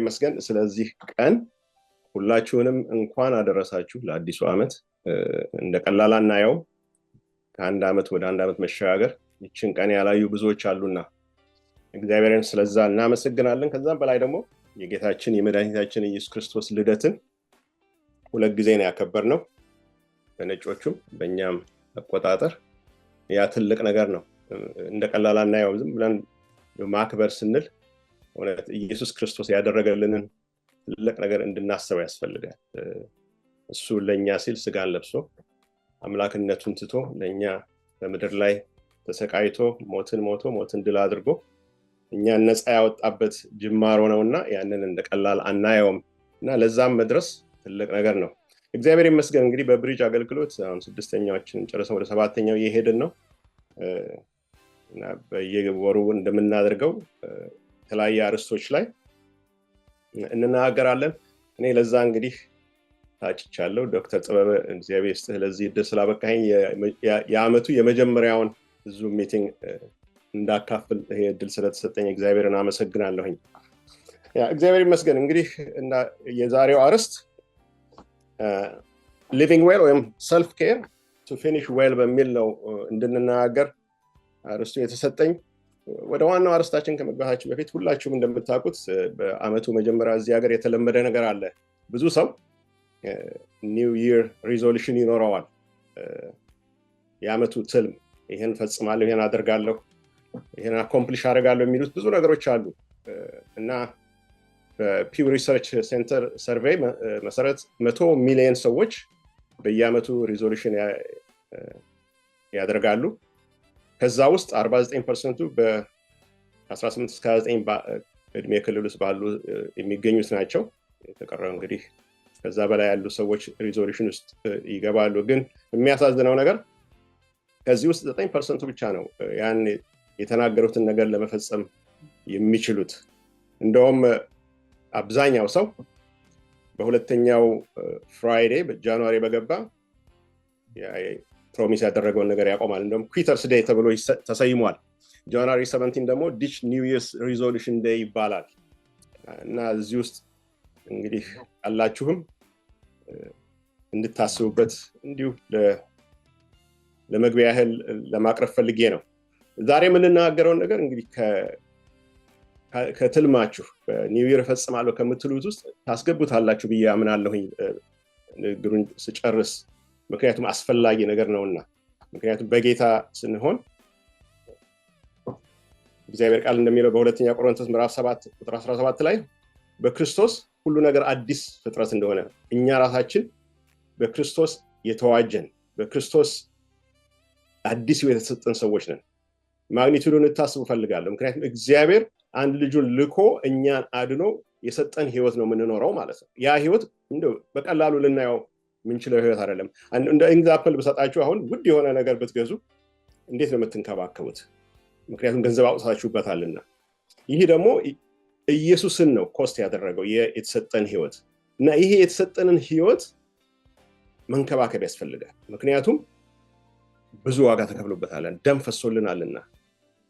ይመስገን ስለዚህ ቀን ሁላችሁንም እንኳን አደረሳችሁ ለአዲሱ ዓመት እንደቀላል አናየው ከአንድ ዓመት ወደ አንድ ዓመት መሸጋገር ይችን ቀን ያላዩ ብዙዎች አሉና እግዚአብሔርን ስለዛ እናመሰግናለን ከዛም በላይ ደግሞ የጌታችን የመድኃኒታችን ኢየሱስ ክርስቶስ ልደትን ሁለት ጊዜ ነው ያከበርነው በነጮቹም በእኛም አቆጣጠር ያ ትልቅ ነገር ነው እንደቀላል አናየው ዝም ብለን ማክበር ስንል ወለት ኢየሱስ ክርስቶስ ያደረገልንን ትልቅ ነገር እንድናስበው ያስፈልጋል እሱ ለኛ ሲል ስጋን ለብሶ አምላክነቱን ትቶ ለኛ በመድር ላይ ተሰቃይቶ ሞትን ድል አድርጎ እኛ ነፃ ያወጣበት ጅማሮ ነውና ያንን እንደቀላል አናየውም እና ለዛም መድረስ ትልቅ ነገር ነው እግዚአብሔር ይመስገን እንግዲህ በብሪጅ አገልግሎት አሁን ስድስተኛዎችን ጨርሰን ወደ ሰባተኛው እየሄድን ነው እና በየወሩ እንደምናደርገው የተለያየ አርስቶች ላይ እንናገራለን እኔ ለዛ እንግዲህ ታጭቻለሁ ዶክተር ጥበበ እግዚአብሔር ይስጥህ ለዚህ ድል ስላበቃኝ የዓመቱ የመጀመሪያውን ዙም ሚቲንግ እንዳካፍል ይሄ ድል ስለተሰጠኝ እግዚአብሔርን አመሰግናለሁኝ እግዚአብሔር ይመስገን እንግዲህ እና የዛሬው አርስት living well ወይም self care to finish well በሚል ነው እንድንናገር አርስቱ የተሰጠኝ ወደ ዋናው አርስታችን ከመግባታችን በፊት ሁላችሁም እንደምታውቁት በአመቱ መጀመሪያ እዚህ ሀገር የተለመደ ነገር አለ ብዙ ሰው ኒው ይር ሪዞሉሽን ይኖረዋል የአመቱ ትልም ይሄን ፈጽማለሁ ይሄን አደርጋለሁ ይሄን አኮምፕሊሽ አደርጋለሁ የሚሉት ብዙ ነገሮች አሉ እና በፒው ሪሰርች ሴንተር ሰርቬይ መሰረት 100 ሚሊዮን ሰዎች በየአመቱ ሪዞሉሽን ያደርጋሉ ከዛ ውስጥ 49% በ18 እስከ 29 እድሜ ክልል ውስጥ ባሉ የሚገኙት ናቸው የተቀረው እንግዲህ ከዛ በላይ ያሉ ሰዎች ሪዞሉሽን ውስጥ ይገባሉ ግን የሚያሳዝነው ነገር ከዚህ ውስጥ 9% ብቻ ነው ያን የተናገሩትን ነገር ለመፈጸም የሚችሉት እንደውም አብዛኛው ሰው በሁለተኛው ፍራይዴ በጃንዋሪ በገባ ፕሮሚስ ያደረገውን ነገር ያቆማል እንደውም ኩዊተርስ ዴይ ተብሎ ተሰይሟል ጃንዋሪ 17 ደግሞ ዲች ኒው ይርስ ሪዞሉሽን ዴይ ይባላል እና እዚህ ውስጥ እንግዲህ አላችሁም እንድታስቡበት እንዲሁ ለመግቢያ ያህል ለማቅረብ ፈልጌ ነው ዛሬ የምንናገረውን ነገር እንግዲህ ከትልማችሁ በኒው ይር ፈጽማለሁ ከምትሉት ውስጥ ታስገቡታላችሁ ብዬ አምናለሁኝ ንግሩን ስጨርስ ምክንያቱም አስፈላጊ ነገር ነውና ምክንያቱም በጌታ ስንሆን እግዚአብሔር ቃል እንደሚለው በሁለተኛ ቆሮንቶስ ምዕራፍ 7 ቁጥር 17 ላይ በክርስቶስ ሁሉ ነገር አዲስ ፍጥረት እንደሆነ እኛ ራሳችን በክርስቶስ የተዋጀን በክርስቶስ አዲስ የተሰጠን ሰዎች ነን ማግኒቱዱን ታስቡ ፈልጋለሁ ምክንያቱም እግዚአብሔር አንድ ልጁን ልኮ እኛን አድኖ የሰጠን ህይወት ነው የምንኖረው ማለት ነው ያ ህይወት እንደው በቀላሉ ልናየው ምንችለው ህይወት አይደለም እንደ ኤግዛምፕል ብሰጣችሁ አሁን ውድ የሆነ ነገር ብትገዙ እንዴት ነው የምትንከባከቡት ምክንያቱም ገንዘብ አውጥታችሁበታልና ይሄ ደግሞ ኢየሱስን ነው ኮስት ያደረገው የተሰጠን ህይወት እና ይሄ የተሰጠንን ህይወት መንከባከብ ያስፈልጋል ምክንያቱም ብዙ ዋጋ ተከፍሎበታል ደም ፈሶልናልና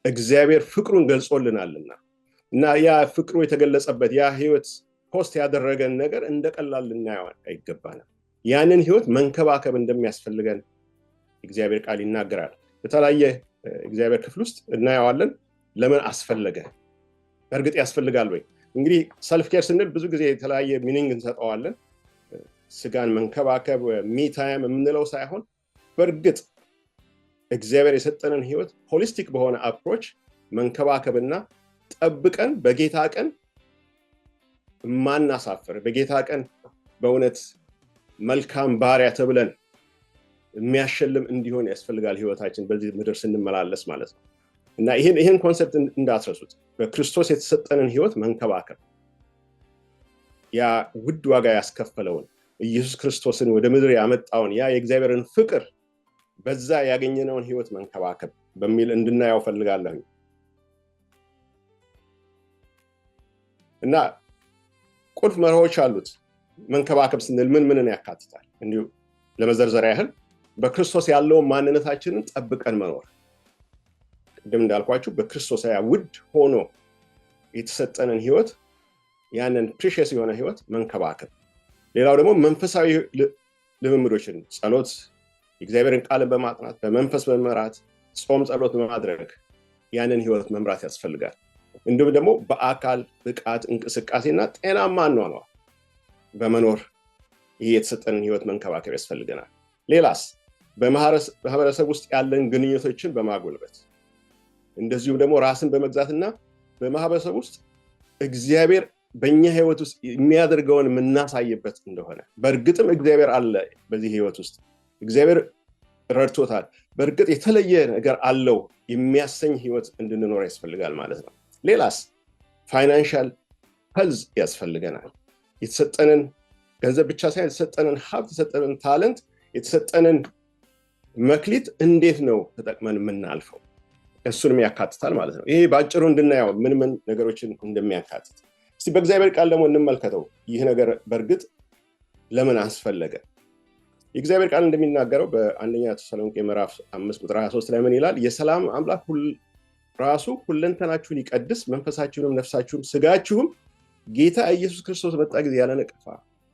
እግዚአብሔር ፍቅሩን ገልጾልናልና እና ያ ፍቅሩ የተገለጸበት ያ ህይወት ኮስት ያደረገን ነገር እንደቀላል ልናየው አይገባንም ያንን ህይወት መንከባከብ እንደሚያስፈልገን እግዚአብሔር ቃል ይናገራል በተለያየ እግዚአብሔር ክፍል ውስጥ እናየዋለን ለምን አስፈልገ በእርግጥ ያስፈልጋል ወይ እንግዲህ ሰልፍ ኬር ስንል ብዙ ጊዜ የተለያየ ሚኒንግ እንሰጠዋለን ስጋን መንከባከብ ሚ ታይም የምንለው ሳይሆን በእርግጥ እግዚአብሔር የሰጠንን ህይወት ሆሊስቲክ በሆነ አፕሮች መንከባከብና ጠብቀን በጌታ ቀን ማናሳፈር በጌታ ቀን በእውነት መልካም ባሪያ ተብለን የሚያሸልም እንዲሆን ያስፈልጋል ህይወታችን በዚህ ምድር ስንመላለስ ማለት ነው እና ይሄን ኮንሰፕት እንዳትረሱት በክርስቶስ የተሰጠንን ህይወት መንከባከብ ያ ውድ ዋጋ ያስከፈለውን ኢየሱስ ክርስቶስን ወደ ምድር ያመጣውን ያ የእግዚአብሔርን ፍቅር በዛ ያገኘነውን ህይወት መንከባከብ በሚል እንድናየው ፈልጋለሁ እና ቁልፍ መርሆች አሉት መንከባከብ ስንል ምን ያካትታል እንዲሁ ለመዘርዘር ያህል በክርስቶስ ያለው ማንነታችንን ጠብቀን መኖር ቅድም እንዳልኳችሁ በክርስቶስ ውድ ሆኖ የተሰጠንን ህይወት ያንን ፕሪሺየስ የሆነ ህይወት መንከባከብ። ሌላው ደግሞ መንፈሳዊ ልምምዶችን ጸሎት፣ የእግዚአብሔርን ቃልን በማጥናት በመንፈስ በመምራት ጾም ጸሎት በማድረግ ያንን ህይወት መምራት ያስፈልጋል። እንዲሁም ደግሞ በአካል ብቃት እንቅስቃሴና ጤናማ አኗኗር በመኖር ይህ የተሰጠንን ህይወት መንከባከብ ያስፈልገናል። ሌላስ በማህበረሰብ ውስጥ ያለን ግንኙነቶችን በማጎልበት እንደዚሁም ደግሞ ራስን በመግዛትና በማህበረሰብ ውስጥ እግዚአብሔር በእኛ ህይወት ውስጥ የሚያደርገውን የምናሳይበት እንደሆነ በእርግጥም እግዚአብሔር አለ በዚህ ህይወት ውስጥ እግዚአብሔር ረድቶታል፣ በእርግጥ የተለየ ነገር አለው የሚያሰኝ ህይወት እንድንኖር ያስፈልጋል ማለት ነው። ሌላስ ፋይናንሻል ሄልዝ ያስፈልገናል። የተሰጠንን ገንዘብ ብቻ ሳይሆን የተሰጠንን ሀብት፣ የተሰጠንን ታለንት፣ የተሰጠንን መክሊት እንዴት ነው ተጠቅመን የምናልፈው እሱንም ያካትታል ማለት ነው። ይሄ ባጭሩ እንድናየው ምን ነገሮችን እንደሚያካትት እስቲ በእግዚአብሔር ቃል ደግሞ እንመልከተው። ይህ ነገር በእርግጥ ለምን አስፈለገ? የእግዚአብሔር ቃል እንደሚናገረው በአንደኛ ተሰሎንቄ ምዕራፍ 5 ቁጥር 23 ላይ ምን ይላል? የሰላም አምላክ ራሱ ሁለንተናችሁን ይቀድስ፣ መንፈሳችሁንም ነፍሳችሁም ስጋችሁም ጌታ ኢየሱስ ክርስቶስ መጣ ጊዜ ያለ ነቀፋ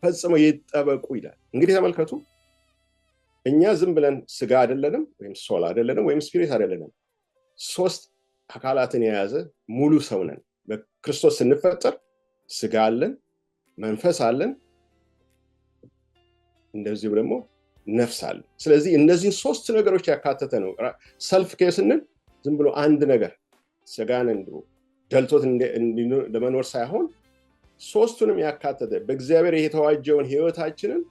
ፈጽመው ይጠበቁ ይላል። እንግዲህ ተመልከቱ፣ እኛ ዝም ብለን ስጋ አይደለንም፣ ወይም ሶል አይደለንም፣ ወይም ስፒሪት አይደለንም። ሶስት አካላትን የያዘ ሙሉ ሰው ነን። በክርስቶስ ስንፈጠር ስጋ አለን፣ መንፈስ አለን፣ እንደዚሁ ደግሞ ነፍስ አለን። ስለዚህ እነዚህን ሶስት ነገሮች ያካተተ ነው። ሰልፍ ኬር ስንል ዝም ብሎ አንድ ነገር ስጋን ደልቶት ለመኖር ሳይሆን ሶስቱንም ያካተተ በእግዚአብሔር የተዋጀውን ህይወታችንን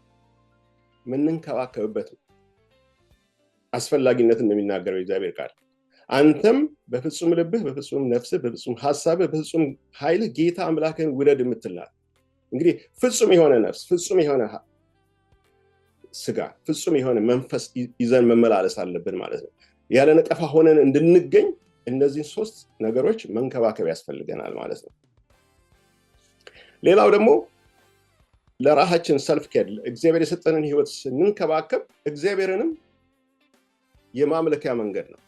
ምንንከባከብበት አስፈላጊነትን ነው የሚናገረው የእግዚአብሔር ቃል። አንተም በፍጹም ልብህ፣ በፍጹም ነፍስህ፣ በፍጹም ሐሳብህ፣ በፍጹም ኃይልህ ጌታ አምላክህን ውደድ የምትላል። እንግዲህ ፍጹም የሆነ ነፍስ፣ ፍጹም የሆነ ስጋ፣ ፍጹም የሆነ መንፈስ ይዘን መመላለስ አለብን ማለት ነው። ያለ ነቀፋ ሆነን እንድንገኝ እነዚህን ሶስት ነገሮች መንከባከብ ያስፈልገናል ማለት ነው። ሌላው ደግሞ ለራሳችን ሰልፍ ኬር፣ እግዚአብሔር የሰጠንን ህይወት ስንንከባከብ እግዚአብሔርንም የማምለኪያ መንገድ ነው።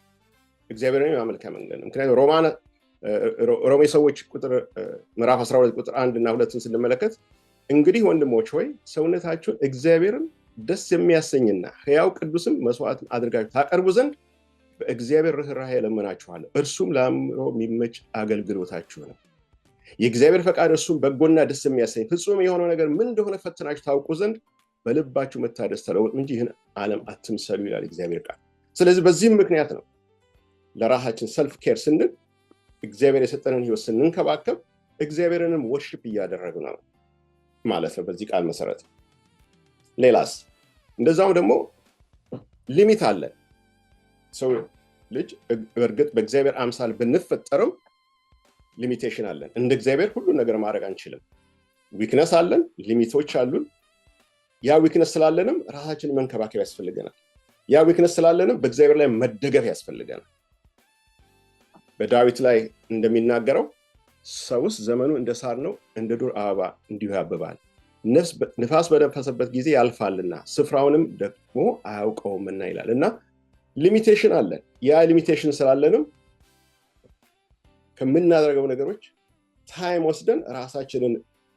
እግዚአብሔርንም የማምለኪያ መንገድ ነው። ምክንያቱም ሮሜ ሰዎች ምዕራፍ 12 ቁጥር 1 እና 2 ስንመለከት እንግዲህ ወንድሞች ሆይ ሰውነታችሁን እግዚአብሔርን ደስ የሚያሰኝና ሕያው ቅዱስም መስዋዕት አድርጋችሁ ታቀርቡ ዘንድ በእግዚአብሔር ርኅራኄ እለምናችኋለሁ፣ እርሱም ለአእምሮ የሚመች አገልግሎታችሁ ነው። የእግዚአብሔር ፈቃድ እርሱም በጎና ደስ የሚያሰኝ ፍጹም የሆነው ነገር ምን እንደሆነ ፈትናችሁ ታውቁ ዘንድ በልባችሁ መታደስ ተለወጡ እንጂ ይህን ዓለም አትምሰሉ ይላል እግዚአብሔር ቃል። ስለዚህ በዚህም ምክንያት ነው ለራሳችን ሰልፍ ኬር ስንል እግዚአብሔር የሰጠንን ህይወት ስንንከባከብ እግዚአብሔርንም ወርሺፕ እያደረግን ነው ማለት ነው በዚህ ቃል መሰረት። ሌላስ እንደዛውም ደግሞ ሊሚት አለ። ሰው ልጅ በእርግጥ በእግዚአብሔር አምሳል ብንፈጠርም ሊሚቴሽን አለን። እንደ እግዚአብሔር ሁሉ ነገር ማድረግ አንችልም። ዊክነስ አለን፣ ሊሚቶች አሉን። ያ ዊክነስ ስላለንም ራሳችንን መንከባከብ ያስፈልገናል። ያ ዊክነስ ስላለንም በእግዚአብሔር ላይ መደገፍ ያስፈልገናል። በዳዊት ላይ እንደሚናገረው ሰውስ ዘመኑ እንደ ሳር ነው፣ እንደ ዱር አበባ እንዲሁ ያብባል። ንፋስ በነፈሰበት ጊዜ ያልፋልና ስፍራውንም ደግሞ አያውቀውምና ይላል። እና ሊሚቴሽን አለን። ያ ሊሚቴሽን ስላለንም ከምናደርገው ነገሮች ታይም ወስደን ራሳችንን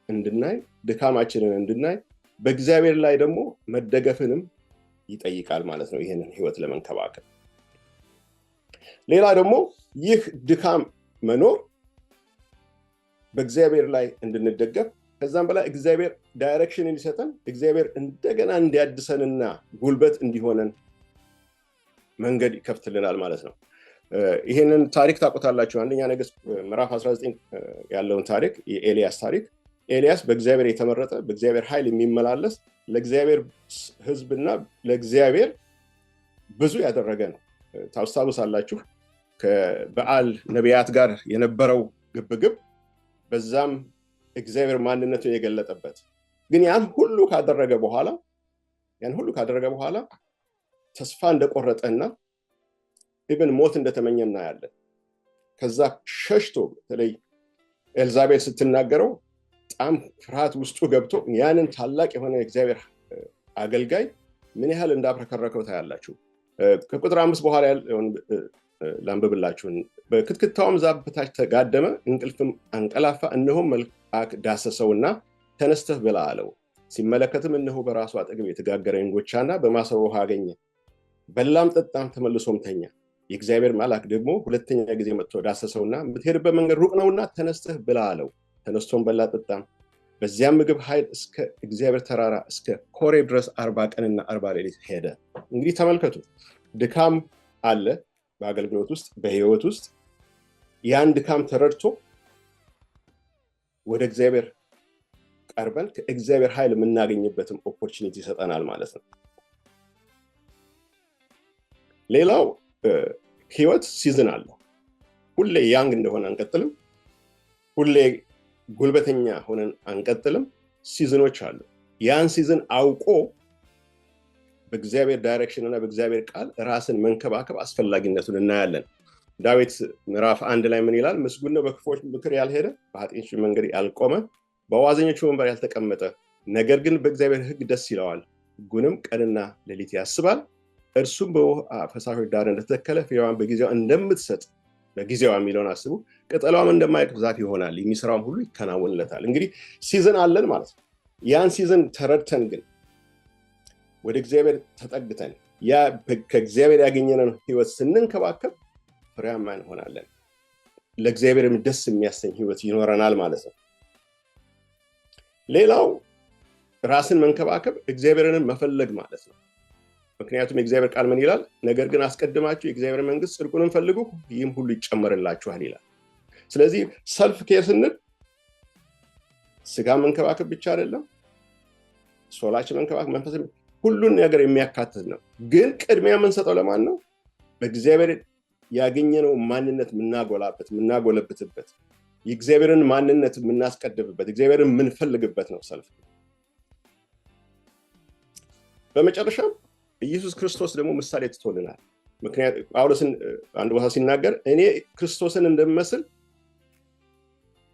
እንድናይ፣ ድካማችንን እንድናይ፣ በእግዚአብሔር ላይ ደግሞ መደገፍንም ይጠይቃል ማለት ነው ይህንን ህይወት ለመንከባከብ። ሌላ ደግሞ ይህ ድካም መኖር በእግዚአብሔር ላይ እንድንደገፍ፣ ከዛም በላይ እግዚአብሔር ዳይሬክሽን እንዲሰጠን፣ እግዚአብሔር እንደገና እንዲያድሰንና ጉልበት እንዲሆነን መንገድ ይከፍትልናል ማለት ነው። ይህንን ታሪክ ታውቁታላችሁ። አንደኛ ነገሥት ምዕራፍ 19 ያለውን ታሪክ፣ የኤልያስ ታሪክ። ኤልያስ በእግዚአብሔር የተመረጠ በእግዚአብሔር ኃይል የሚመላለስ ለእግዚአብሔር ህዝብና ለእግዚአብሔር ብዙ ያደረገ ነው። ታስታውሳላችሁ ከበዓል ነቢያት ጋር የነበረው ግብግብ፣ በዛም እግዚአብሔር ማንነቱን የገለጠበት። ግን ያን ሁሉ ካደረገ በኋላ ተስፋ እንደቆረጠና ኢቭን ሞት እንደተመኘ እናያለን። ከዛ ሸሽቶ በተለይ ኤልዛቤል ስትናገረው በጣም ፍርሃት ውስጡ ገብቶ ያንን ታላቅ የሆነ እግዚአብሔር አገልጋይ ምን ያህል እንዳብረከረከው ታያላችሁ። ከቁጥር 5 በኋላ ላንብብላችሁ። በክትክታውም ዛፍ በታች ተጋደመ፣ እንቅልፍም አንቀላፋ። እነሆም መልአክ ዳሰሰውና ተነስተህ ብላ አለው። ሲመለከትም እነሆ በራሱ አጠገብ የተጋገረ እንጎቻና በማሰሮ ውሃ አገኘ። በላም ጠጣም፣ ተመልሶም ተኛ። የእግዚአብሔር መልአክ ደግሞ ሁለተኛ ጊዜ መጥቶ ዳሰሰውና የምትሄድበት መንገድ ሩቅ ነውና ተነስተህ ብላ አለው። ተነስቶም በላ ጠጣም። በዚያም ምግብ ኃይል እስከ እግዚአብሔር ተራራ እስከ ኮሬብ ድረስ 40 ቀንና 40 ሌሊት ሄደ። እንግዲህ ተመልከቱ፣ ድካም አለ በአገልግሎት ውስጥ በህይወት ውስጥ። ያን ድካም ተረድቶ ወደ እግዚአብሔር ቀርበን ከእግዚአብሔር ኃይል የምናገኝበትም ኦፖርቹኒቲ ይሰጠናል ማለት ነው። ሌላው ህይወት ሲዝን አለው። ሁሌ ያንግ እንደሆነ አንቀጥልም። ሁሌ ጉልበተኛ ሆነን አንቀጥልም። ሲዝኖች አሉ። ያን ሲዝን አውቆ በእግዚአብሔር ዳይሬክሽን እና በእግዚአብሔር ቃል ራስን መንከባከብ አስፈላጊነቱን እናያለን። ዳዊት ምዕራፍ 1 ላይ ምን ይላል? ምስጉን ነው በክፉዎች ምክር ያልሄደ፣ በኃጢአተኞች መንገድ ያልቆመ፣ በዋዘኞች ወንበር ያልተቀመጠ፣ ነገር ግን በእግዚአብሔር ሕግ ደስ ይለዋል፣ ሕጉንም ቀንና ሌሊት ያስባል። እርሱም በውኃ ፈሳሾች ዳር እንደተተከለ ፍሬዋን በጊዜዋ እንደምትሰጥ፣ በጊዜዋ የሚለውን አስቡ፣ ቅጠሏም እንደማይረግፍ ዛፍ ይሆናል፣ የሚሰራውም ሁሉ ይከናወንለታል። እንግዲህ ሲዝን አለን ማለት ነው። ያን ሲዝን ተረድተን ግን ወደ እግዚአብሔር ተጠግተን ያ ከእግዚአብሔር ያገኘነን ህይወት ስንንከባከብ ፍሬያማ እንሆናለን። ለእግዚአብሔርም ደስ የሚያሰኝ ህይወት ይኖረናል ማለት ነው። ሌላው ራስን መንከባከብ እግዚአብሔርን መፈለግ ማለት ነው። ምክንያቱም የእግዚአብሔር ቃል ምን ይላል? ነገር ግን አስቀድማችሁ የእግዚአብሔር መንግስት ጽድቁንም ፈልጉ፣ ይህም ሁሉ ይጨመርላችኋል ይላል። ስለዚህ ሰልፍ ኬር ስንል ስጋ መንከባከብ ብቻ አይደለም፣ ሶላችን መንከባከብ፣ መንፈስ፣ ሁሉን ነገር የሚያካትት ነው። ግን ቅድሚያ የምንሰጠው ለማን ነው? በእግዚአብሔር ያገኘነው ማንነት የምናጎለብትበት፣ የእግዚአብሔርን ማንነት የምናስቀድምበት፣ እግዚአብሔርን የምንፈልግበት ነው ሰልፍ። በመጨረሻም ኢየሱስ ክርስቶስ ደግሞ ምሳሌ ትቶልናል። ምክንያቱም ጳውሎስን አንድ ቦታ ሲናገር እኔ ክርስቶስን እንደምመስል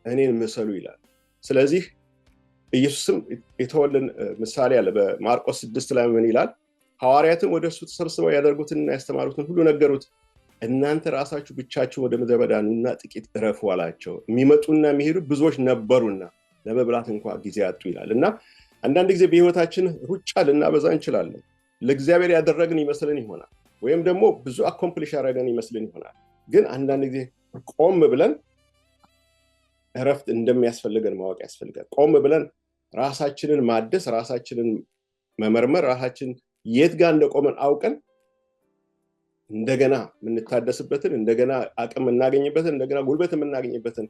እኔን ምሰሉ ይላል። ስለዚህ ኢየሱስም የተወልን ምሳሌ አለ። በማርቆስ 6 ላይ ምን ይላል? ሐዋርያትም ወደ እርሱ ተሰብስበው ያደርጉትንና ያስተማሩትን ሁሉ ነገሩት። እናንተ ራሳችሁ ብቻችሁን ወደ ምድረ በዳ ኑና ጥቂት እረፉ አላቸው። የሚመጡና የሚሄዱ ብዙዎች ነበሩና ለመብላት እንኳ ጊዜ አጡ ይላል። እና አንዳንድ ጊዜ በህይወታችን ሩጫ ልናበዛ እንችላለን። ለእግዚአብሔር ያደረግን ይመስልን ይሆናል፣ ወይም ደግሞ ብዙ አኮምፕሊሽ ያደረገን ይመስልን ይሆናል። ግን አንዳንድ ጊዜ ቆም ብለን እረፍት እንደሚያስፈልገን ማወቅ ያስፈልጋል። ቆም ብለን ራሳችንን ማደስ፣ ራሳችንን መመርመር፣ ራሳችን የት ጋር እንደቆመን አውቀን እንደገና የምንታደስበትን፣ እንደገና አቅም የምናገኝበትን፣ እንደገና ጉልበት የምናገኝበትን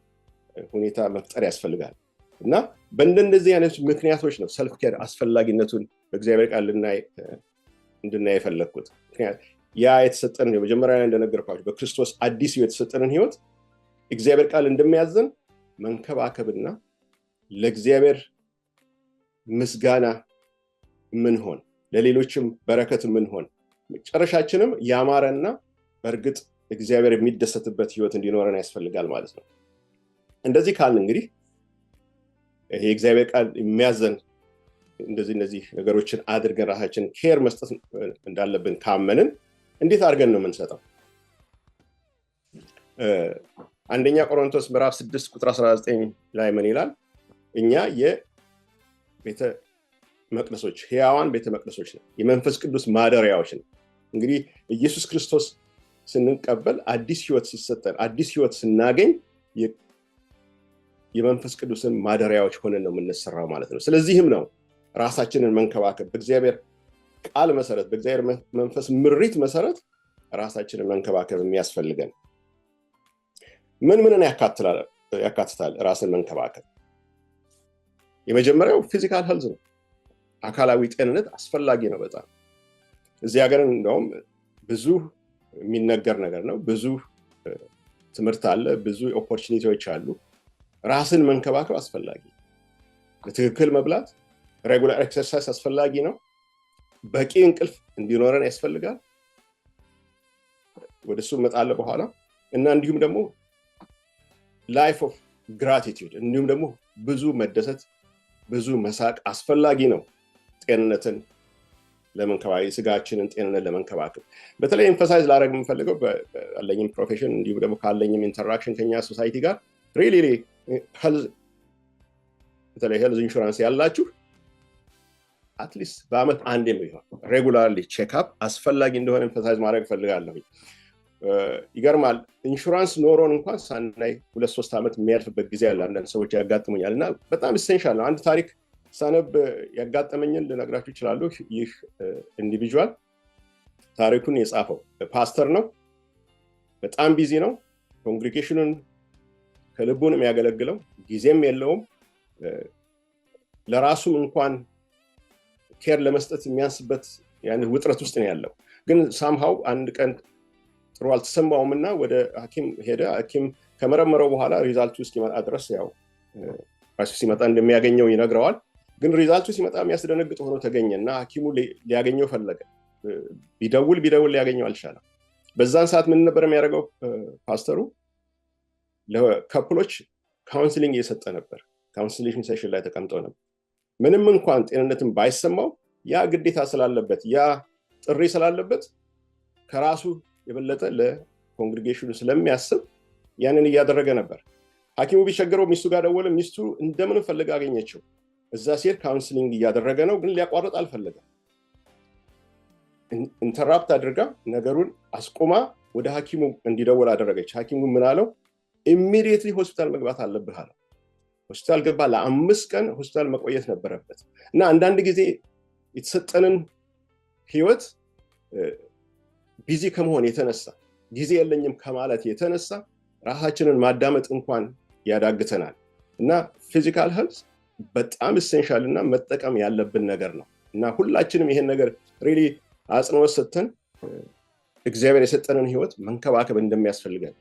ሁኔታ መፍጠር ያስፈልጋል። እና በእንደዚህ አይነት ምክንያቶች ነው ሰልፍ ኬር አስፈላጊነቱን በእግዚአብሔር ቃል እንድናይ የፈለግኩት። ምክንያት ያ የተሰጠን የመጀመሪያ ላይ እንደነገርኳችሁ በክርስቶስ አዲስ የተሰጠንን ህይወት እግዚአብሔር ቃል እንደሚያዘን መንከባከብና ለእግዚአብሔር ምስጋና ምንሆን፣ ለሌሎችም በረከት ምንሆን፣ መጨረሻችንም ያማረና በእርግጥ እግዚአብሔር የሚደሰትበት ህይወት እንዲኖረን ያስፈልጋል ማለት ነው። እንደዚህ ካልን እንግዲህ ይሄ እግዚአብሔር ቃል የሚያዘን እነዚህ ነገሮችን አድርገን ራሳችን ኬር መስጠት እንዳለብን ካመንን እንዴት አድርገን ነው የምንሰጠው? አንደኛ ቆሮንቶስ ምዕራፍ 6 ቁጥር 19 ላይ ምን ይላል? እኛ የቤተ መቅደሶች፣ ሕያዋን ቤተ መቅደሶች ነን፣ የመንፈስ ቅዱስ ማደሪያዎች ነን። እንግዲህ ኢየሱስ ክርስቶስ ስንቀበል አዲስ ህይወት ሲሰጠን፣ አዲስ ህይወት ስናገኝ የመንፈስ ቅዱስን ማደሪያዎች ሆነን ነው የምንሰራው ማለት ነው። ስለዚህም ነው ራሳችንን መንከባከብ በእግዚአብሔር ቃል መሰረት፣ በእግዚአብሔር መንፈስ ምሪት መሰረት ራሳችንን መንከባከብ የሚያስፈልገን። ምንን ያካትታል ራስን መንከባከብ? የመጀመሪያው ፊዚካል ሄልዝ ነው። አካላዊ ጤንነት አስፈላጊ ነው በጣም። እዚህ ሀገር እንደውም ብዙ የሚነገር ነገር ነው፣ ብዙ ትምህርት አለ፣ ብዙ ኦፖርቹኒቲዎች አሉ። ራስን መንከባከብ አስፈላጊ፣ በትክክል መብላት፣ ሬጉላር ኤክሰርሳይዝ አስፈላጊ ነው። በቂ እንቅልፍ እንዲኖረን ያስፈልጋል። ወደሱ እመጣለሁ በኋላ። እና እንዲሁም ደግሞ ላይፍ ኦፍ ግራቲቲዩድ፣ እንዲሁም ደግሞ ብዙ መደሰት፣ ብዙ መሳቅ አስፈላጊ ነው ጤንነትን ለመንከባከብ ስጋችንን ጤንነት ለመንከባከብ በተለይ ኤምፋሳይዝ ላደርግ የምፈልገው ባለኝም ፕሮፌሽን እንዲሁ ደግሞ ካለኝም ኢንተራክሽን ከኛ ሶሳይቲ ጋር ሪሊ ሄልዝ በተለይ ሄልዝ ኢንሹራንስ ያላችሁ አትሊስት በአመት አንዴም ቢሆን ሬጉላርሊ ቼክአፕ አስፈላጊ እንደሆነ ኤምፋሳይዝ ማድረግ ፈልጋለሁ። ይገርማል ኢንሹራንስ ኖሮን እንኳን ሳናይ 2-3 አመት የሚያልፍበት ጊዜ አለ አንዳንድ ሰዎች ያጋጥሙኛል እና በጣም ኢሴንሻል ነው። አንድ ታሪክ ሳነብ ያጋጠመኝን ልነግራችሁ እችላለሁ። ይህ ኢንዲቪጁዋል ታሪኩን የጻፈው ፓስተር ነው። በጣም ቢዚ ነው። ኮንግሪጌሽኑን ከልቡን የሚያገለግለው ጊዜም የለውም። ለራሱም እንኳን ኬር ለመስጠት የሚያንስበት ያን ውጥረት ውስጥ ነው ያለው። ግን ሳምሃው አንድ ቀን ጥሩ አልተሰማውምና ወደ ሐኪም ሄደ። ሐኪም ከመረመረው በኋላ ሪዛልቱ እስኪመጣ ድረስ ያው ራሱ ሲመጣ እንደሚያገኘው ይነግረዋል። ግን ሪዛልቱ ሲመጣ የሚያስደነግጥ ሆኖ ተገኘና ሐኪሙ ሊያገኘው ፈለገ። ቢደውል ሊያገኘው አልቻለም። በዛን ሰዓት ምን ነበር የሚያደርገው ፓስተሩ? ለካፕሎች ካውንስሊንግ እየሰጠ ነበር። ካውንስሊንግ ሴሽን ላይ ተቀምጠው ነበር። ምንም እንኳን ጤንነትን ባይሰማው ያ ግዴታ ስላለበት ያ ጥሪ ስላለበት ከራሱ የበለጠ ለኮንግሪጌሽኑ ስለሚያስብ ያንን እያደረገ ነበር። ሐኪሙ ቢቸገረው ሚስቱ ጋር ደወለ። ሚስቱ እንደምንም ፈልጋ አገኘችው። እዛ ሲል ካውንስሊንግ እያደረገ ነው፣ ግን ሊያቋርጥ አልፈለገም። ኢንተራፕት አድርጋ ነገሩን አስቆማ ወደ ሐኪሙ እንዲደውል አደረገች። ሐኪሙ ምን አለው? ኢሚዲየትሊ ሆስፒታል መግባት አለብህ አለው። ሆስፒታል ገባ። ለ5 ቀን ሆስፒታል መቆየት ነበረበት። እና አንዳንድ ጊዜ የተሰጠንን ህይወት ቢዚ ከመሆን የተነሳ ጊዜ የለኝም ከማለት የተነሳ ራሳችንን ማዳመጥ እንኳን ያዳግተናል። እና ፊዚካል ሄልዝ በጣም ኢሴንሻል እና መጠቀም ያለብን ነገር ነው። እና ሁላችንም ይሄን ነገር ሪሊ አጽንኦት ሰጥተን እግዚአብሔር የሰጠንን ህይወት መንከባከብ እንደሚያስፈልገን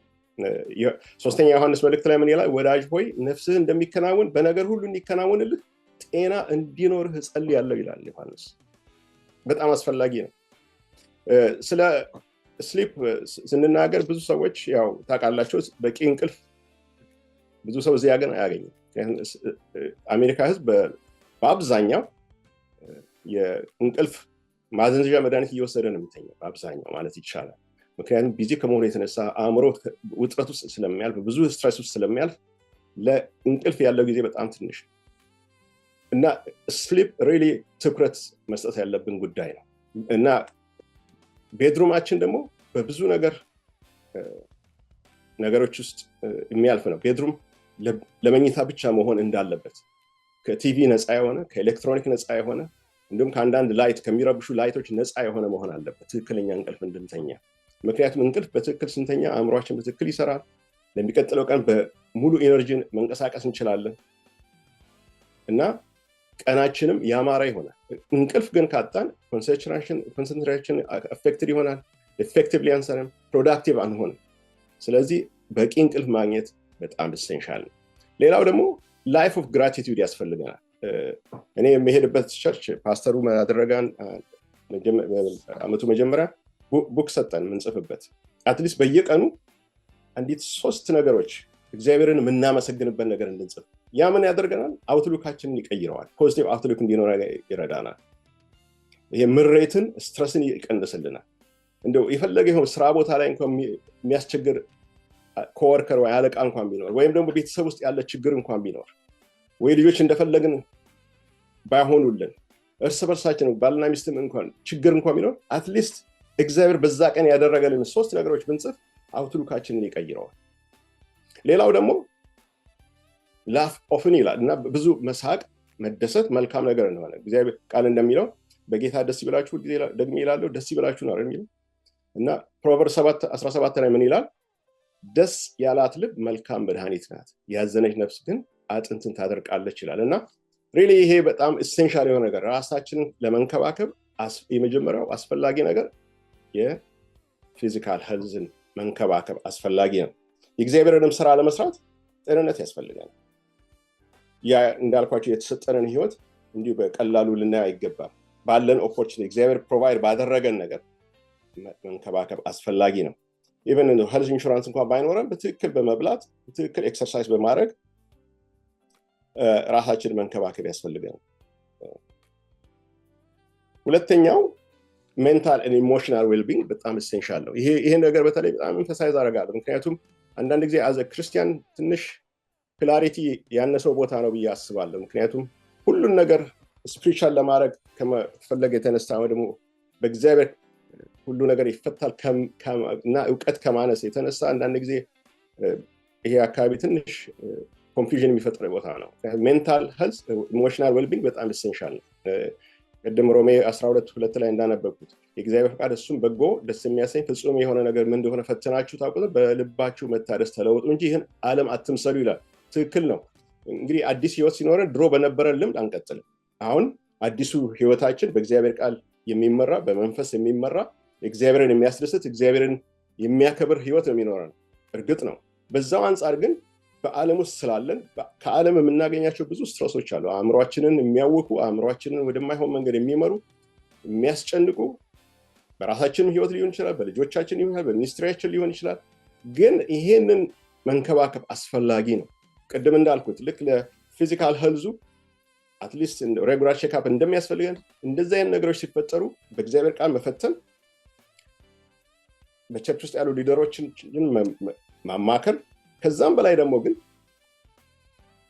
3ኛ ዮሐንስ መልእክት ላይ ምን ይላል? ወዳጅ ሆይ ነፍስህ እንደሚከናወን በነገር ሁሉ እንዲከናወንልህ ጤና እንዲኖርህ እጸልያለሁ ይላል ዮሐንስ። በጣም አስፈላጊ ነው። ስለ ስሊፕ ስንናገር ብዙ ሰዎች ያው ታውቃላችሁ በቂ እንቅልፍ ብዙ ሰው እዚያ ግን አያገኝም። አሜሪካ ህዝብ በአብዛኛው የእንቅልፍ ማዘንዘዣ መድኃኒት እየወሰደ ነው የሚተኛው በአብዛኛው ማለት ይቻላል። ምክንያቱም ቢዚ ከመሆኑ የተነሳ አእምሮ ውጥረት ውስጥ ስለሚያልፍ ብዙ ስትረስ ውስጥ ስለሚያልፍ ለእንቅልፍ ያለው ጊዜ በጣም ትንሽ እና ስሊፕ ሪሊ ትኩረት መስጠት ያለብን ጉዳይ ነው። እና ቤድሩማችን ደግሞ በብዙ ነገሮች ውስጥ የሚያልፍ ነው። ቤድሩም ለመኝታ ብቻ መሆን እንዳለበት ከቲቪ ነፃ የሆነ ከኤሌክትሮኒክ ነፃ የሆነ እንዲሁም ከአንዳንድ ላይት ከሚረብሹ ላይቶች ነፃ የሆነ መሆን አለበት ትክክለኛ እንቅልፍ እንድንተኛ። ምክንያቱም እንቅልፍ በትክክል ስንተኛ አእምሯችን በትክክል ይሰራል። ለሚቀጥለው ቀን በሙሉ ኤነርጂን መንቀሳቀስ እንችላለን እና ቀናችንም ያማረ ይሆናል። እንቅልፍ ግን ካጣን ኮንሰንትሬሽን አፌክትድ ይሆናል። ኤፌክቲቭሊ አንሰራም፣ ፕሮዳክቲቭ አንሆንም። ስለዚህ በቂ እንቅልፍ ማግኘት በጣም ኢሴንሻል ነው። ሌላው ደግሞ ላይፍ ኦፍ ግራቲቲዩድ ያስፈልገናል። እኔ የሚሄድበት ቸርች ፓስተሩ ያደረጋን አመቱ መጀመሪያ ቡክ ሰጠን ምንጽፍበት። አትሊስት በየቀኑ አንዲት 3 ነገሮች እግዚአብሔርን የምናመሰግንበት ነገር እንድንጽፍ። ያ ምን ያደርገናል? አውትሉካችንን ይቀይረዋል። ፖዚቲቭ አውትሉክ እንዲኖር ይረዳናል። ይሄ ምሬትን ስትረስን ይቀንስልናል። እንደው የፈለገ ይሁን ስራ ቦታ ላይ እንኳን የሚያስቸግር ኮወርከር ወይ አለቃ እንኳን ቢኖር ወይም ደግሞ ቤተሰብ ውስጥ ያለ ችግር እንኳን ቢኖር ወይ ልጆች እንደፈለግን ባይሆኑልን እርስ በርሳችን ባልና ሚስትም እንኳን ችግር እንኳን ቢኖር አትሊስት እግዚአብሔር በዛ ቀን ያደረገልን 3 ነገሮች ብንጽፍ አውትሉካችንን ይቀይረዋል። ሌላው ደግሞ ላፍ ኦፍን ይላል እና ብዙ መሳቅ መደሰት መልካም ነገር እንደሆነ እግዚአብሔር ቃል እንደሚለው በጌታ ደስ ይበላችሁ ጊዜ ደግሞ ይላል ደስ ይበላችሁ ነው አይደል? እና ፕሮቨርስ 7:17 ላይ ምን ይላል? ደስ ያላት ልብ መልካም መድኃኒት ናት፣ ያዘነች ነፍስ ግን አጥንትን ታደርቃለች ይላል። እና ሪሊ ይሄ በጣም ኢሴንሻል የሆነ ነገር ራሳችንን ለመንከባከብ የመጀመሪያው አስፈላጊ ነገር የፊዚካል ሄልዝን መንከባከብ አስፈላጊ ነው። የእግዚአብሔርንም ስራ ለመስራት ጤንነት ያስፈልጋል። ያ እንዳልኳቸው የተሰጠንን ህይወት እንዲሁ በቀላሉ ልናየው አይገባም። ባለን ኦፖርቹኒቲ እግዚአብሔር ፕሮቫይድ ባደረገን ነገር መንከባከብ አስፈላጊ ነው። ኢቨን ሄልዝ ኢንሹራንስ እንኳን ባይኖረን በትክክል በመብላት በትክክል ኤክሰርሳይዝ በማድረግ ራሳችንን መንከባከብ ያስፈልጋል። ሁለተኛው ሜንታል ኤንድ ኢሞሽናል ዌልቢንግ በጣም ኢሴንሻል ነው። ይሄ ነገር በተለይ በጣም ኤምፋሳይዝ አደርጋለሁ። ምክንያቱም አንዳንድ ጊዜ አዘ ክርስቲያን ትንሽ ክላሪቲ ያነሰው ቦታ ነው ብዬ አስባለሁ። ምክንያቱም ሁሉን ነገር ስፒሪቹዋል ለማድረግ ከመፈለግ የተነሳ ደግሞ በእግዚአብሔር ሁሉ ነገር ይፈታል እና እውቀት ከማነስ የተነሳ አንዳንድ ጊዜ ይሄ አካባቢ ትንሽ ኮንፊውዥን የሚፈጥር ቦታ ነው። ሜንታል ሄልዝ ኢሞሽናል ዌልቢንግ በጣም ኢሴንሻል ነው። ቅድም ሮሜ 12:2 ላይ እንዳነበብኩት የእግዚአብሔር ፈቃድ እሱም በጎ ደስ የሚያሰኝ ፍጹም የሆነ ነገር ምን እንደሆነ ፈትናችሁ ታውቁ ዘንድ በልባችሁ መታደስ ተለወጡ እንጂ ይህን ዓለም አትምሰሉ ይላል። ትክክል ነው። እንግዲህ አዲስ ህይወት ሲኖረን ድሮ በነበረን ልምድ አንቀጥልም። አሁን አዲሱ ህይወታችን በእግዚአብሔር ቃል የሚመራ በመንፈስ የሚመራ እግዚአብሔርን የሚያስደስት እግዚአብሔርን የሚያከብር ህይወት ነው የሚኖረን። እርግጥ ነው በዛው አንጻር ግን በዓለም ውስጥ ስላለን ከዓለም የምናገኛቸው ብዙ ስትረሶች አሉ። አእምሯችንን የሚያውኩ አእምሯችንን ወደማይሆን መንገድ የሚመሩ የሚያስጨንቁ በራሳችን ህይወት ሊሆን ይችላል፣ በልጆቻችን ሊሆን ይችላል፣ በሚኒስትሪያችን ሊሆን ይችላል። ግን ይሄንን መንከባከብ አስፈላጊ ነው። ቅድም እንዳልኩት ልክ ለፊዚካል ሄልዙ አትሊስት ሬጉላር ቼክአፕ እንደሚያስፈልገን እንደዚህ አይነት ነገሮች ሲፈጠሩ በእግዚአብሔር ቃል መፈተን፣ በቸርች ውስጥ ያሉ ሊደሮችን ማማከር፣ ከዛም በላይ ደግሞ ግን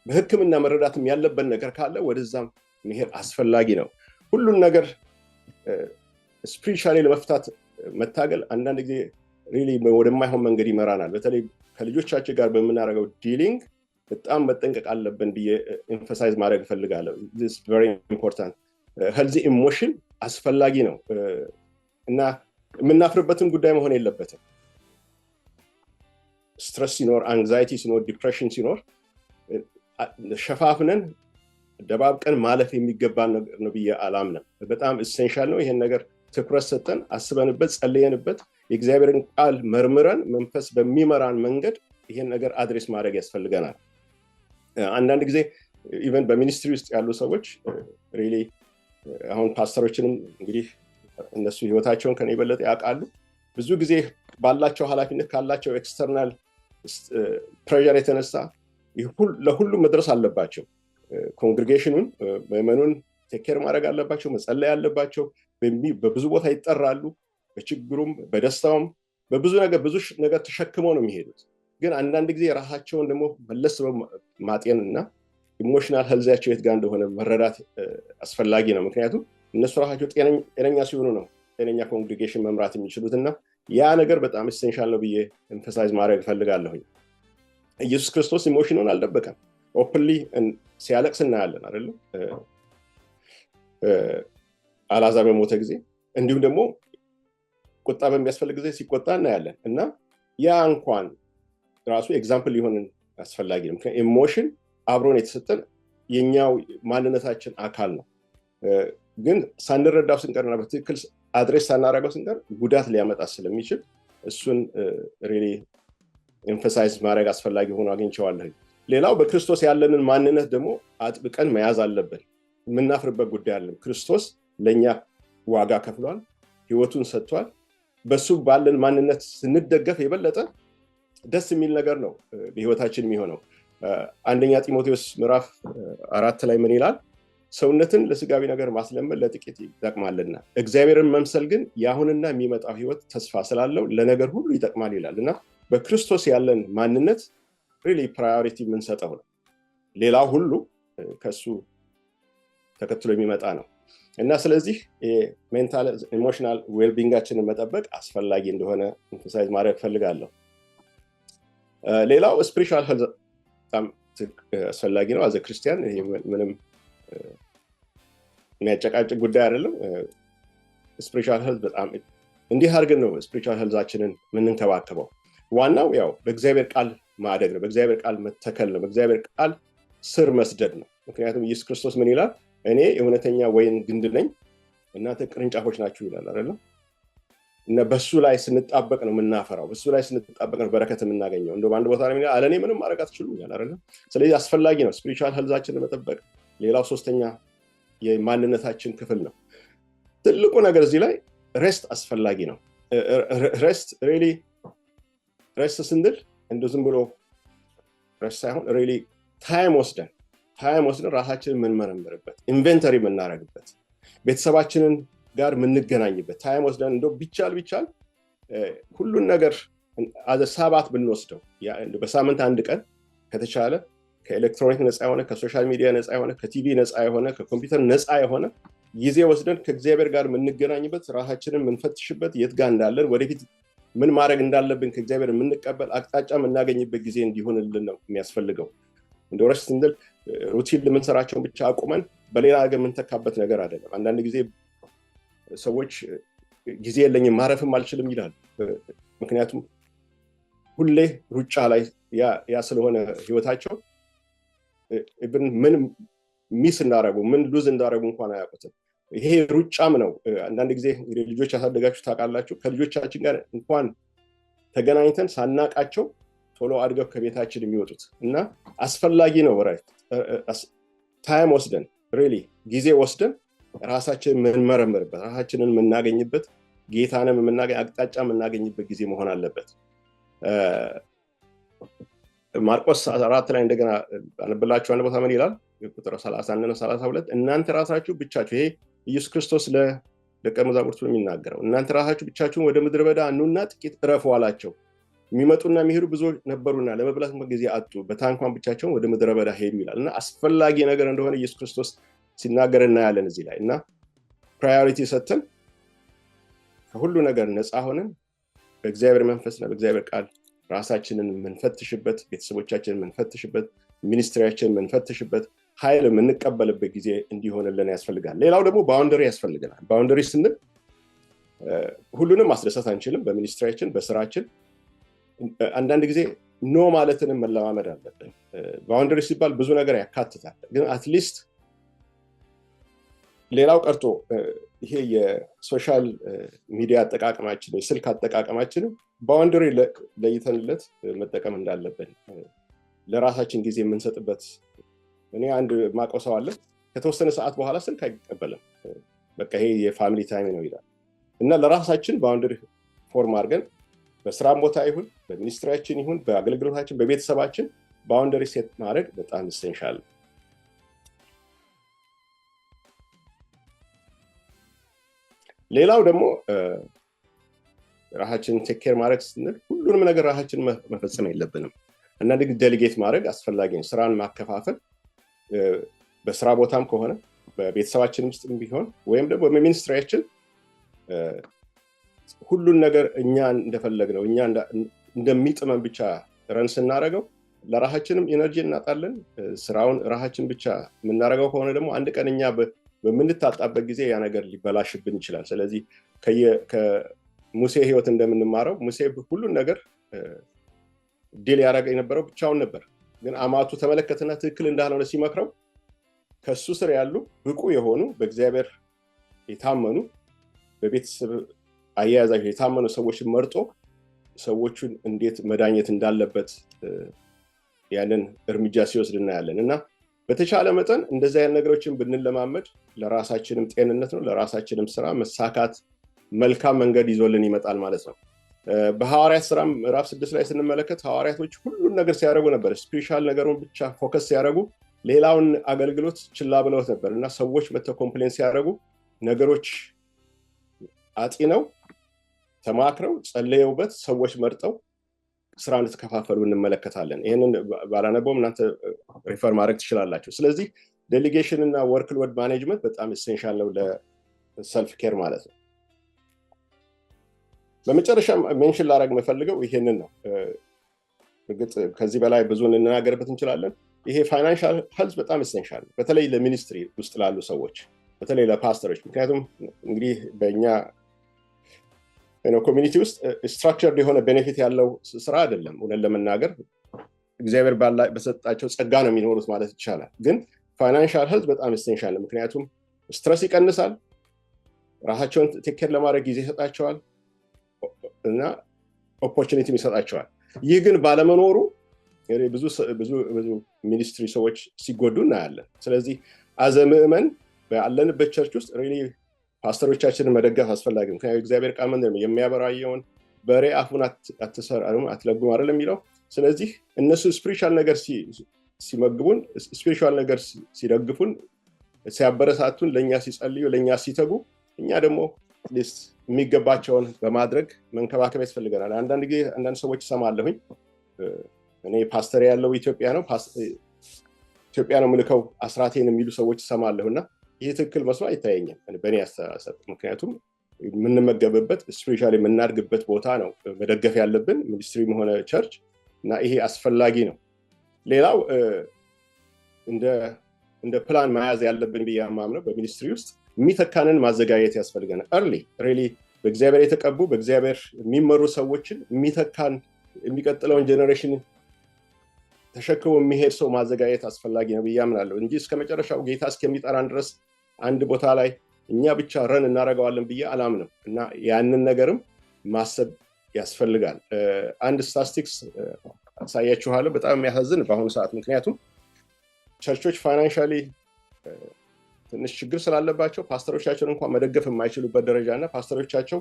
በህክምና መረዳትም ያለበት ነገር ካለ ወደዛም መሄድ አስፈላጊ ነው። ሁሉን ነገር ስፒሪቹዋሊ ለመፍታት መታገል አንዳንድ ጊዜ ሪሊ ወደማይሆን መንገድ ይመራናል። በተለይ ከልጆቻችን ጋር በምናደርገው ዲሊንግ በጣም መጠንቀቅ አለብን ብዬ ኤምፋሳይዝ ማድረግ እፈልጋለሁ። this is very important። ሄልዚ ኢሞሽን አስፈላጊ ነው እና የምናፍርበትም ጉዳይ መሆን የለበትም። ስትረስ ሲኖር፣ አንግዛይቲ ሲኖር፣ ዲፕሬሽን ሲኖር ሸፋፍነን ደባብቀን ማለፍ የሚገባ ነገር ነው ብዬ አላምንም። በጣም ኢሴንሻል ነው። ይሄን ነገር ትኩረት ሰጠን አስበንበት ጸልየንበት የእግዚአብሔርን ቃል መርምረን መንፈስ በሚመራን መንገድ ይሄን ነገር አድሬስ ማድረግ ያስፈልገናል። አንዳንድ ጊዜ ኢቨን በሚኒስትሪ ውስጥ ያሉ ሰዎች ሪሊ አሁን ፓስተሮችንም እንግዲህ እነሱ ህይወታቸውን ከኔ የበለጠ ያውቃሉ። ብዙ ጊዜ ባላቸው ኃላፊነት ካላቸው ኤክስተርናል ፕሬዠር የተነሳ ለሁሉም መድረስ አለባቸው። ኮንግሪጌሽኑን ምዕመኑን ቴክ ኬር ማድረግ አለባቸው፣ መጸለይ አለባቸው። በብዙ ቦታ ይጠራሉ። በችግሩም በደስታውም በብዙ ነገር ተሸክመው ነው የሚሄዱት። ግን አንዳንድ ጊዜ ራሳቸውን ደግሞ መለስ ማጤን እና ኢሞሽናል ሄልዛቸው የት ጋር እንደሆነ መረዳት አስፈላጊ ነው። ምክንያቱም እነሱ ራሳቸው ጤነኛ ሲሆኑ ነው ጤነኛ ኮንግሪጌሽን መምራት የሚችሉት እና ያ ነገር በጣም ኢሴንሻል ነው ብዬ ኤምፋሳይዝ ማድረግ እፈልጋለሁኝ። ኢየሱስ ክርስቶስ ኢሞሽኑን አልደበቀም። ኦፕንሊ ሲያለቅስ እናያለን አይደለም? አልዓዛር በሞተ ጊዜ እንዲሁም ደግሞ ቁጣ በሚያስፈልግ ጊዜ ሲቆጣ እናያለን እና ያ እንኳን ራሱ ኤግዛምፕል ሊሆንን አስፈላጊ ነው። ምክንያቱም ኢሞሽን አብሮን የተሰጠን የኛው ማንነታችን አካል ነው። ግን ሳንረዳው ስንቀርና በትክክል አድሬስ ሳናደርገው ስንቀር ጉዳት ሊያመጣ ስለሚችል እሱን ሪሊ ኤምፋሳይዝ ማድረግ አስፈላጊ ሆኖ አግኝቼዋለሁ። ሌላው በክርስቶስ ያለንን ማንነት ደግሞ አጥብቀን መያዝ አለብን። የምናፍርበት ጉዳይ አለም። ክርስቶስ ለኛ ዋጋ ከፍሏል፣ ህይወቱን ሰጥቷል። በሱ ባለን ማንነት ስንደገፍ የበለጠ ደስ የሚል ነገር ነው በህይወታችን የሚሆነው። አንደኛ ጢሞቴዎስ ምዕራፍ 4 ላይ ምን ይላል? ሰውነትን ለስጋዊ ነገር ማስለመድ ለጥቂት ይጠቅማልና እግዚአብሔርን መምሰል ግን የአሁንና የሚመጣው ህይወት ተስፋ ስላለው ለነገር ሁሉ ይጠቅማል ይላል እና በክርስቶስ ያለን ማንነት ሪሊ ፕራዮሪቲ የምንሰጠው ነው። ሌላው ሁሉ ከሱ ተከትሎ የሚመጣ ነው እና ስለዚህ ሜንታል ኢሞሽናል ዌልቢንጋችንን መጠበቅ አስፈላጊ እንደሆነ ኤምፋሳይዝ ማድረግ ፈልጋለሁ። ሌላው ስፒሪቹዋል ሄልዝ በጣም አስፈላጊ ነው። አዘ ክርስቲያን ምንም የሚያጨቃጭቅ ጉዳይ አይደለም። ስፒሪቹዋል ሄልዝ በጣም እንዲህ አድርገን ነው ስፒሪቹዋል ሄልዛችንን የምንንከባከበው። ዋናው ያው በእግዚአብሔር ቃል ማደግ ነው፣ በእግዚአብሔር ቃል መተከል ነው፣ በእግዚአብሔር ቃል ስር መስደድ ነው። ምክንያቱም ኢየሱስ ክርስቶስ ምን ይላል? እኔ እውነተኛ ወይን ግንድ ነኝ፣ እናንተ ቅርንጫፎች ናችሁ ይላል አይደለም? እና በሱ ላይ ስንጣበቅ ነው የምናፈራው፣ በሱ ላይ ስንጣበቅ ነው በረከት የምናገኘው። እንደውም አንድ ቦታ ላይ አለኔ ምንም ማድረግ አትችሉም ይላል አይደለም? ስለዚህ አስፈላጊ ነው ስፒሪቹዋል ሄልዛችንን መጠበቅ። ሌላው ሶስተኛ የማንነታችን ክፍል ነው። ትልቁ ነገር እዚህ ላይ ሬስት አስፈላጊ ነው። ሬስት ሪሊ ሬስት ስንል እንደ ዝም ብሎ ሬስት ሳይሆን ሪሊ ታይም ወስደን ራሳችንን የምንመረምርበት፣ ኢንቨንተሪ የምናደርግበት፣ ቤተሰባችንን ጋር የምንገናኝበት ታይም ወስደን እንደው ቢቻል ሁሉን ነገር አዘ ሳባት ብንወስደው በሳምንት አንድ ቀን ከተቻለ ከኤሌክትሮኒክ ነፃ የሆነ ከሶሻል ሚዲያ ነፃ የሆነ ከቲቪ ነፃ የሆነ ከኮምፒውተር ነፃ የሆነ ጊዜ ወስደን ከእግዚአብሔር ጋር የምንገናኝበት ራሳችንን የምንፈትሽበት የት ጋር እንዳለን ወደፊት ምን ማድረግ እንዳለብን ከእግዚአብሔር የምንቀበል አቅጣጫ የምናገኝበት ጊዜ እንዲሆንልን ነው የሚያስፈልገው። እንደ ረሽ ስንል ሩቲን ለምንሰራቸውን ብቻ አቁመን በሌላ ነገር የምንተካበት ነገር አይደለም። አንዳንድ ጊዜ ሰዎች ጊዜ የለኝም ማረፍም አልችልም ይላል። ምክንያቱም ሁሌ ሩጫ ላይ ያ ስለሆነ ህይወታቸው ምን ሚስ እንዳደረጉ ምን ሉዝ እንዳደረጉ እንኳን አያውቁትም። ይሄ ሩጫም ነው። አንዳንድ ጊዜ እንግዲህ ልጆች ያሳደጋችሁ ታውቃላችሁ። ከልጆቻችን ጋር እንኳን ተገናኝተን ሳናቃቸው ቶሎ አድገው ከቤታችን የሚወጡት እና አስፈላጊ ነው ታይም ወስደን ሪሊ ጊዜ ወስደን ራሳችንን የምንመረምርበት ራሳችንን የምናገኝበት ጌታንም የምናገኝ አቅጣጫ የምናገኝበት ጊዜ መሆን አለበት። ማርቆስ 4 ላይ እንደገና አንብላችሁ አንድ ቦታ ምን ይላል? ቁጥር 31 እና 32 እናንተ ራሳችሁ ብቻችሁ ይሄ ኢየሱስ ክርስቶስ ለደቀ መዛሙርቱ የሚናገረው እናንተ ራሳችሁ ብቻችሁን ወደ ምድረ በዳ ኑና ጥቂት እረፉ አላቸው። የሚመጡና የሚሄዱ ብዙዎች ነበሩና ለመብላት ጊዜ አጡ፣ በታንኳን ብቻቸውን ወደ ምድረ በዳ ሄዱ ይላል እና አስፈላጊ ነገር እንደሆነ ኢየሱስ ክርስቶስ ሲናገር እናያለን እዚህ ላይ እና ፕራዮሪቲ ሰጥተን ከሁሉ ነገር ነፃ ሆነን በእግዚአብሔር መንፈስና በእግዚአብሔር ቃል ራሳችንን የምንፈትሽበት ቤተሰቦቻችንን የምንፈትሽበት ሚኒስትሪያችንን የምንፈትሽበት ኃይል የምንቀበልበት ጊዜ እንዲሆንልን ያስፈልጋል። ሌላው ደግሞ ባውንደሪ ያስፈልገናል። ባውንደሪ ስንል ሁሉንም ማስደሰት አንችልም። በሚኒስትሪያችን በስራችን አንዳንድ ጊዜ ኖ ማለትንም መለማመድ አለብን። ባውንደሪ ሲባል ብዙ ነገር ያካትታል። ግን አትሊስት ሌላው ቀርቶ ይሄ የሶሻል ሚዲያ አጠቃቀማችን የስልክ አጠቃቀማችን ባውንደሪ ለይተንለት መጠቀም እንዳለብን ለራሳችን ጊዜ የምንሰጥበት እኔ አንድ ማቆሰው አለ ከተወሰነ ሰዓት በኋላ ስልክ አይቀበልም። በቃ ይሄ የፋሚሊ ታይም ነው ይላል እና ለራሳችን ባውንደሪ ፎርም አድርገን በስራም ቦታ ይሁን በሚኒስትሪያችን ይሁን በአገልግሎታችን በቤተሰባችን ባውንደሪ ሴት ማድረግ በጣም ኢሴንሻል ነው። ሌላው ደግሞ ራሳችንን ቴክ ኬር ማድረግ ስንል ሁሉንም ነገር ራሳችንን መፈጸም የለብንም። አንዳንድ ጊዜ ዴሊጌት ማድረግ አስፈላጊ ነው። ስራን ማከፋፈል በስራ ቦታም ከሆነ በቤተሰባችን ውስጥም ቢሆን ወይም ደግሞ በሚኒስትሪያችን ሁሉን ነገር እኛ እንደፈለግነው እኛ እንደሚጥመን ብቻ ረን ስናደርገው ለራሳችንም ኢነርጂ እናጣለን። ስራውን ራሳችን ብቻ የምናደርገው ከሆነ ደግሞ አንድ ቀን እኛ በምንታጣበት ጊዜ ያ ነገር ሊበላሽብን ይችላል። ስለዚህ ከሙሴ ህይወት እንደምንማረው ሙሴ ሁሉን ነገር ዲል ያደረገ የነበረው ብቻውን ነበር። ግን አማቱ ተመለከተና ትክክል እንዳልሆነ ሲመክረው ከሱ ስር ያሉ ብቁ የሆኑ በእግዚአብሔር የታመኑ በቤተሰብ አያያዛቸው የታመኑ ሰዎችን መርጦ ሰዎቹን እንዴት መዳኘት እንዳለበት ያንን እርምጃ ሲወስድ እናያለን እና በተቻለ መጠን እንደዚህ አይነት ነገሮችን ብንለማመድ ለራሳችንም ጤንነት ነው፣ ለራሳችንም ስራ መሳካት መልካም መንገድ ይዞልን ይመጣል ማለት ነው። በሐዋርያት ስራ ምዕራፍ 6 ላይ ስንመለከት ሐዋርያቶች ሁሉን ነገር ሲያደርጉ ነበር። ስፒሪቹዋል ነገሩን ብቻ ፎከስ ሲያደርጉ ሌላውን አገልግሎት ችላ ብለውት ነበር እና ሰዎች መተው ኮምፕሌን ሲያደርጉ ነገሮች አጢነው ተማክረው ጸልየውበት ሰዎች መርጠው ስራ እንድትከፋፈሉ እንመለከታለን። ይሄንን ባላነበውም እናንተ ሪፈር ማድረግ ትችላላችሁ። ስለዚህ ዴሊጌሽን እና ወርክ ሎድ ማኔጅመንት በጣም ኢሴንሻል ነው ለሰልፍ ኬር ማለት ነው። በመጨረሻ ሜንሽን ላደርግ የምፈልገው ይሄንን ነው። እርግጥ ከዚህ በላይ ብዙ እንናገርበት እንችላለን። ይሄ ፋይናንሻል ሄልዝ በጣም ኢሴንሻል ነው፣ በተለይ ለሚኒስትሪ ውስጥ ላሉ ሰዎች፣ በተለይ ለፓስተሮች። ምክንያቱም እንግዲህ በእኛ ኮሚኒቲ ውስጥ ስትራክቸርድ የሆነ ቤኔፊት ያለው ስራ አይደለም። እውነት ለመናገር እግዚአብሔር በሰጣቸው ጸጋ ነው የሚኖሩት ማለት ይቻላል። ግን ፋይናንሻል ሄልዝ በጣም ኢሴንሻል ነው። ምክንያቱም ስትረስ ይቀንሳል፣ ራሳቸውን ቴክ ኬር ለማድረግ ጊዜ ይሰጣቸዋል እና ኦፖርቹኒቲም ይሰጣቸዋል። ይህ ግን ባለመኖሩ ብዙ ሚኒስትሪ ሰዎች ሲጎዱ እናያለን። ስለዚህ አዘ ምዕመን ባለንበት ቸርች ውስጥ ሪሊ ፓስተሮቻችንን መደገፍ አስፈላጊ ነው። ምክንያቱም እግዚአብሔር ቃል ምንድን ነው የሚያበራየውን በሬ አፉን አትለጉም አይደለም የሚለው። ስለዚህ እነሱ ስፒሪቹዋል ነገር ሲመግቡን፣ ስፒሪቹዋል ነገር ሲደግፉን፣ ሲያበረታቱን፣ ለእኛ ሲጸልዩ፣ ለእኛ ሲተጉ እኛ ደግሞ ሊስት የሚገባቸውን በማድረግ መንከባከብ ያስፈልገናል። አንዳንድ ሰዎች ሰማለሁኝ እኔ ፓስተር ያለው ኢትዮጵያ ነው ኢትዮጵያ ነው ምልከው አስራቴን የሚሉ ሰዎች ሰማለሁና ይሄ ትክክል መስሎ አይታየኝም በእኔ አስተሳሰብ። ምክንያቱም የምንመገብበት ስፒሪቹዋሊ የምናድግበት ቦታ ነው መደገፍ ያለብን ሚኒስትሪም ሆነ ቸርች እና ይሄ አስፈላጊ ነው። ሌላው እንደ ፕላን መያዝ ያለብን ብዬ የማምነው በሚኒስትሪ ውስጥ የሚተካንን ማዘጋጀት ያስፈልገናል። early really በእግዚአብሔር የተቀቡ በእግዚአብሔር የሚመሩ ሰዎችን የሚተካን የሚቀጥለውን ጄነሬሽን ተሸክሞ የሚሄድ ሰው ማዘጋጀት አስፈላጊ ነው ብዬ አምናለሁ እንጂ እስከመጨረሻው ጌታ እስከሚጠራን ድረስ አንድ ቦታ ላይ እኛ ብቻ ረን እናደርገዋለን ብዬ አላምንም እና ያንን ነገርም ማሰብ ያስፈልጋል። አንድ ስታቲስቲክስ አሳያችኋለሁ በጣም የሚያሳዝን በአሁኑ ሰዓት። ምክንያቱም ቸርቾች ፋይናንሻሊ ትንሽ ችግር ስላለባቸው ፓስተሮቻቸውን እንኳን መደገፍ የማይችሉበት ደረጃና ፓስተሮቻቸው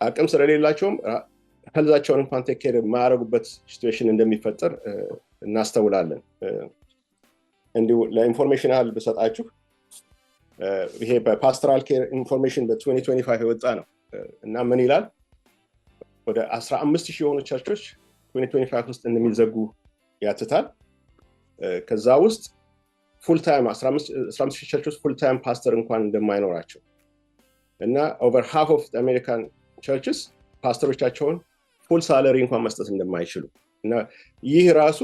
አቅም ስለሌላቸውም ሄልዛቸውን እንኳን ቴክ ኬር የማያደርጉበት ሲቹዌሽን እንደሚፈጠር እናስተውላለን። እንዲሁ ለኢንፎርሜሽን ያህል ብሰጣችሁ ይሄ በፓስተራል ኬር ኢንፎርሜሽን በ2025 የወጣ ነው እና ምን ይላል ወደ 15,000 የሆኑ ቸርቾች 2025 ውስጥ እንደሚዘጉ ያትታል። ከዛ ውስጥ ፉል ታይም 15,000 ቸርቾች ፉል ታይም ፓስተር እንኳን እንደማይኖራቸው እና over half of the American churches ፓስተሮቻቸውን ፉል ሳለሪ እንኳን መስጠት እንደማይችሉ እና ይህ ራሱ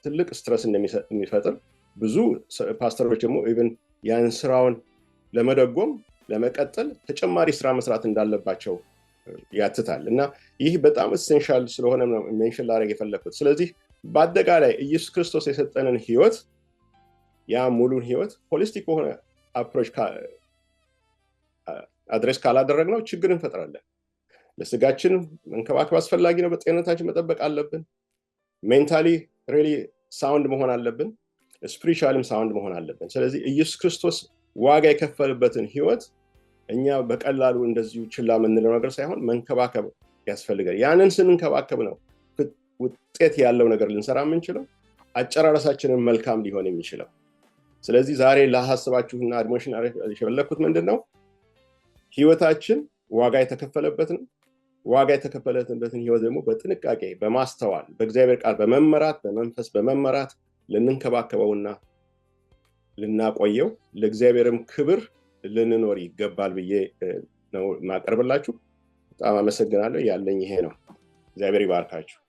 ትልቅ ስትረስ እንደሚፈጥር ብዙ ፓስተሮች ደግሞ ኢቭን ያን ስራውን ለመደጎም ለመቀጠል ተጨማሪ ስራ መስራት እንዳለባቸው ያትታል እና ይህ በጣም ኤሴንሻል ስለሆነ ነው ሜንሽን ላደርግ የፈለኩት። ስለዚህ በአጠቃላይ ኢየሱስ ክርስቶስ የሰጠንን ህይወት ያ ሙሉን ህይወት ሆሊስቲክ በሆነ አፕሮች አድሬስ ካላደረግነው ችግር እንፈጥራለን። ለስጋችን መንከባከብ አስፈላጊ ነው። በጤንነታችን መጠበቅ አለብን። ሜንታሊ ሪሊ ሳውንድ መሆን አለብን። ስፒሪቹዋሊም ሳውንድ መሆን አለብን። ስለዚህ ኢየሱስ ክርስቶስ ዋጋ የከፈልበትን ህይወት እኛ በቀላሉ እንደዚሁ ችላ የምንለው ነገር ሳይሆን መንከባከብ ያስፈልጋል። ያንን ስንንከባከብ ነው ውጤት ያለው ነገር ልንሰራ የምንችለው፣ አጨራረሳችንን መልካም ሊሆን የሚችለው። ስለዚህ ዛሬ ላሳስባችሁና አድሞሽን የፈለኩት ምንድነው ህይወታችን ዋጋ የተከፈለበት ነው። ዋጋ የተከፈለበትን ህይወት ደግሞ በጥንቃቄ በማስተዋል በእግዚአብሔር ቃል በመመራት በመንፈስ በመመራት ልንንከባከበውና ልናቆየው ለእግዚአብሔርም ክብር ልንኖር ይገባል ብዬ ነው ማቀርብላችሁ። በጣም አመሰግናለሁ። ያለኝ ይሄ ነው። እግዚአብሔር ይባርካችሁ።